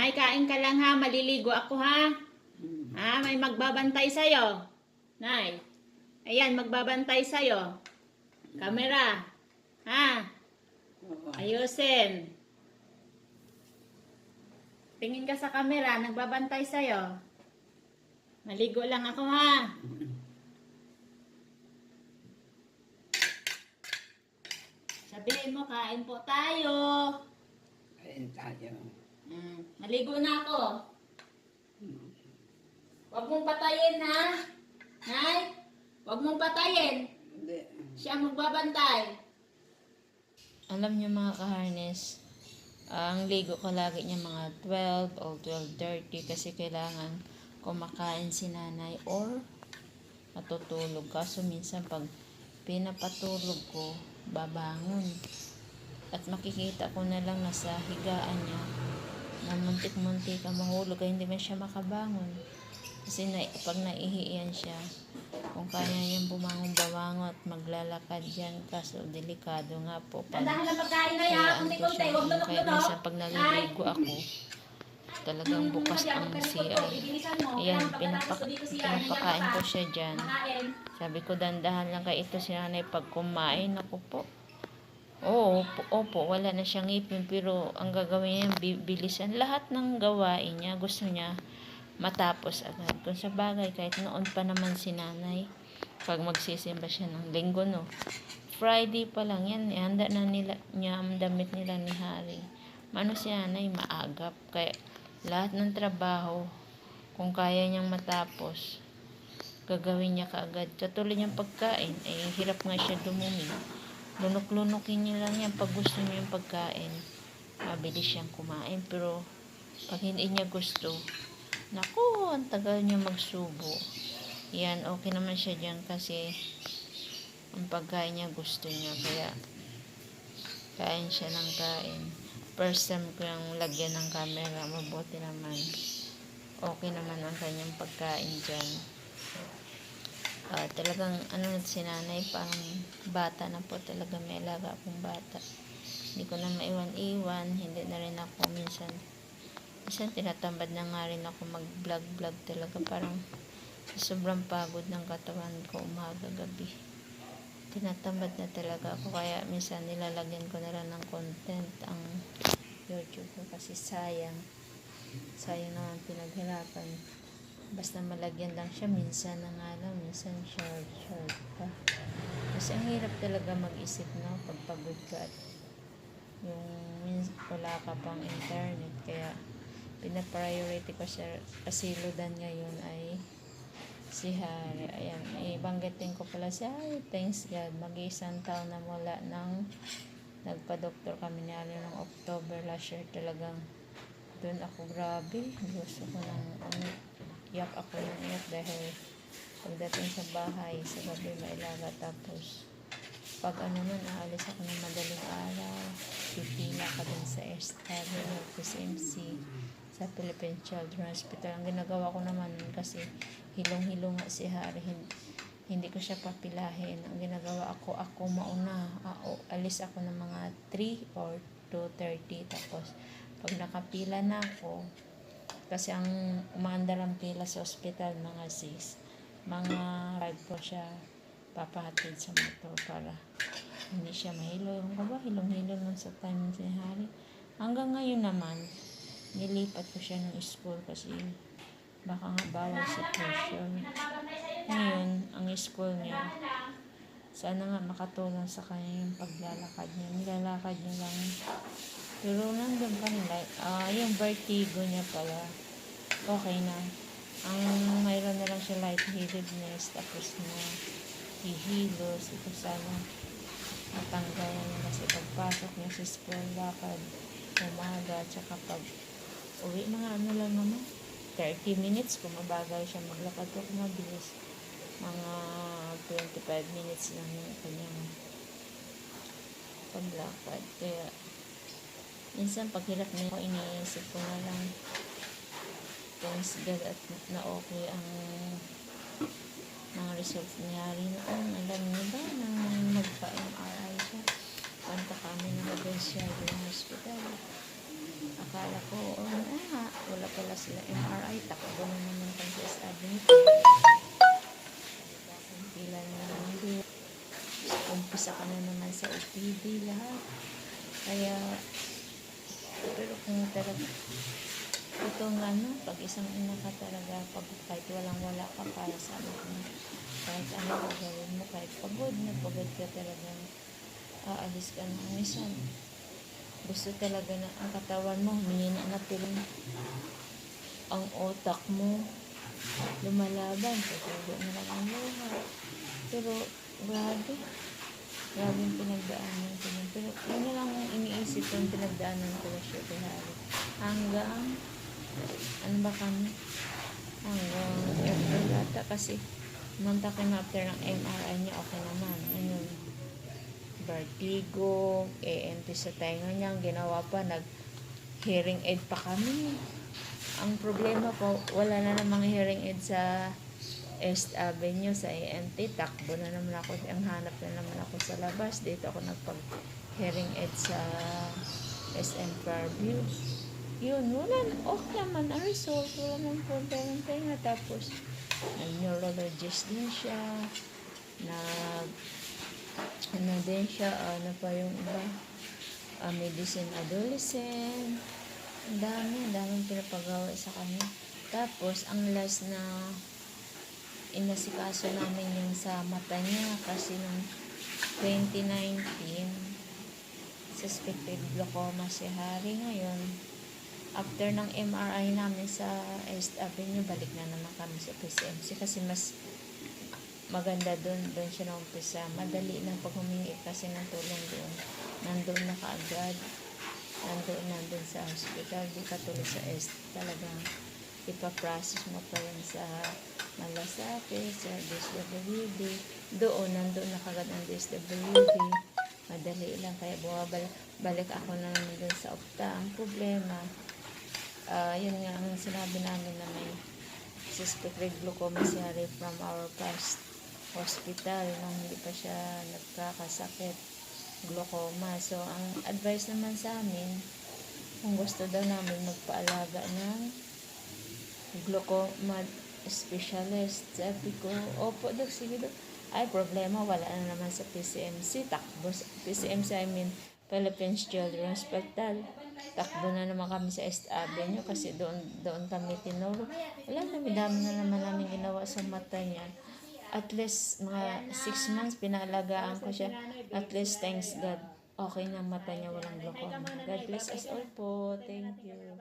Nay, kain ka lang ha. Maliligo ako ha. Ha, may magbabantay sa'yo. Nay. Ayan, magbabantay sa'yo. Camera. Ha? Ayusin. Tingin ka sa camera. Nagbabantay sa'yo. Maligo lang ako ha. Sabihin mo, kain po tayo. Kain tayo. Maligo na ako. Huwag mong patayin ha. Nay, huwag mong patayin. Hindi. Siya magbabantay. Alam niyo mga ka-harness, ang ligo ko lagi niya mga 12 o 12:30 kasi kailangan kumakain si nanay or matutulog. Kaso minsan pag pinapatulog ko, babangon. At makikita ko na lang nasa higaan niya na muntik-muntik ang mahulog kaya hindi man siya makabangon. Kasi pag naihiyan siya, kung kaya niyang bumangon-bawangot, maglalakad yan. Kaso delikado nga po. Kayaan ko siya. Kaya minsan pag naliligo ako, talagang bukas ang CR. Ayan, pinapakain ko siya dyan. Sabi ko, dandahan lang kay ito si nanay pag kumain. Ako po. Opo, wala na siyang ngipin. Pero ang gagawin niya, bilisan. Lahat ng gawain niya, gusto niya matapos agad. Kung sa bagay, kahit noon pa naman si nanay, pag magsisimba siya ng linggo, no? Friday pa lang yan, handa na niya ang damit nila ni Harry. Mano si nanay, maagap. Kaya lahat ng trabaho, kung kaya niyang matapos, gagawin niya kaagad. Katulad niyang pagkain, hirap nga siya dumumi. Lunok-lunokin niya lang yan pag gusto niya yung pagkain. Mabilis siyang kumain. Pero pag hindi niya gusto, naku, ang tagal niya magsubo. Yan, okay naman siya dyan kasi ang pagkain niya gusto niya. Kaya kain siya ng kain. First time ko yung lagyan ng camera, mabuti naman. Okay naman ang kanyang pagkain dyan. Talagang si nanay parang bata na po talaga, may alaga akong bata. Hindi ko na maiwan-iwan, hindi na rin ako minsan tinatamad na nga rin ako mag-vlog talaga, parang sobrang pagod ng katawan ko umaga-gabi. Tinatamad na talaga ako, kaya minsan nilalagyan ko na lang ng content ang YouTube ko kasi sayang naman pinaghirapan. Basta malagyan lang siya, minsan na nga lang, minsan short pa. Kasi ang hirap talaga mag-isip, no, pag pagod ka at yung wala ka pang internet. Kaya pinapriority ko siya kasi ludan ngayon ay si Harry. Ayan, ibanggitin ko pala si Harry. Thanks God, mag-iisang taon na mula nang nagpa-doktor kami ni Harry ng October last year. Talagang doon ako, grabe, gusto ko iyak ako ng iyak dahil pagdating sa bahay sa gabi mailaga, tapos pag aalis ako ng madaling araw, pipila ka din sa Estado FSMC sa Philippine Children's Hospital. Ang ginagawa ko naman kasi hilong-hilong nga si Harry, hindi ko siya papilahin. Ang ginagawa ako mauna, alis ako ng mga 3 or 2:30, tapos pag nakapila na ako, kasi ang umaandar ang pila sa ospital mga 6, mga 5 po siya papahatid sa motor para hindi siya mahilo. Yung ba, hilong-hilo lang sa time ni Harry. Hanggang ngayon naman, nilipat ko siya ng school kasi baka nga bawal sa pressure. Ngayon, ang school niya, sana nga makatulong sa kanya yung paglalakad niya. Nilalakad niya lang. Pero nandun pa nila, yung vertigo niya pala, okay na. Ang mayroon na lang siya lightheadedness, tapos na hihilos. Ito sana matanggal niya kasi pagpasok niya sa school, lakad, umaga, tsaka pag uwi, mga lang naman, 30 minutes, kung mabagal siya maglakad ko, kung mabilis, mga 25 minutes lang yung kanyang paglakad. Kaya minsan paghirap niya ako, iniisip ko na lang, thanks God at na okay ang mga results ni Harry noon. Alam niyo ba nang magpa-MRI siya, punta kami ng Provincial Hospital, akala ko sila MRI, takbo na naman kami sa SAB nito. Kung pila na naman doon. Umpisa ka na naman sa OPD lahat. Kaya, pero kung talaga, itong pag isang ina ka talaga, pag kahit walang-wala ka para sa anak mo, kahit ano gagawin mo, kahit pagod ka talaga, aalis ka na. Minsan, gusto talaga na ang katawan mo, humihina na tulong. Ang utak mo, lumalaban, patuloy na lang ang luha. Pero, grabe yung pinagdaanan ko. Pero, yun na lang ang iniisip yung pinagdaanan ko na siya, Hari. Hanggang, ano ba kami? Hanggang April yata kasi mantakin after ng MRI niya, okay naman. Ayun, vertigo, ENT sa tainga niya, ang ginawa pa, nag-hearing aid pa kami. Ang problema ko, wala na namang hearing aid sa East Avenue, sa ENT, takbo na naman ako, ang hanap na naman ako sa labas. Dito ako nagpag-hearing aid sa SM Fairview. Yun, wala na, okay naman ang result, wala namang problema ng tainga. Tapos, nag-neurologist din siya, ano din siya, ano pa yung iba, medicine adolescent, ang daming pinapagawa sa kanya. Tapos, ang last na inasikaso namin yung sa mata niya kasi nung 2019, suspected glaucoma si Hari. Ngayon, after ng MRI namin sa East Avenue, balik na naman kami sa PCMC kasi mas maganda doon siya naumpisa. Madali lang pag humingi kasi ng tulong doon. Nandoon na kaagad. Nandoon sa hospital. Di katulad sa East. Talagang ipaprocess mo pa yan sa Malasake, sa DSWD. Nandoon na kaagad ang DSWD. Madali lang. Kaya bumabalik ako na naman doon sa Opta. Ang problema, yun nga ang sinabi namin na may suspected glaucoma si Hari from our past hospital nung hindi pa siya nagkakasakit glaucoma. So ang advice naman sa amin, kung gusto daw namin magpaalaga ng glaucoma specialist, sabi ko, opo Dok, sige Dok. Ay, problema, wala na naman sa PCMC. Takbo sa PCMC, I mean Philippines Children's Hospital. Takbo na naman kami sa East Avenue kasi doon kami tinuro. Wala, dami na naman namin ginawa sa mata niya. At least mga 6 months pinaalagaan ko siya. At least, thanks God, okay na mata niya, walang glaucoma. God bless us all po. Thank you.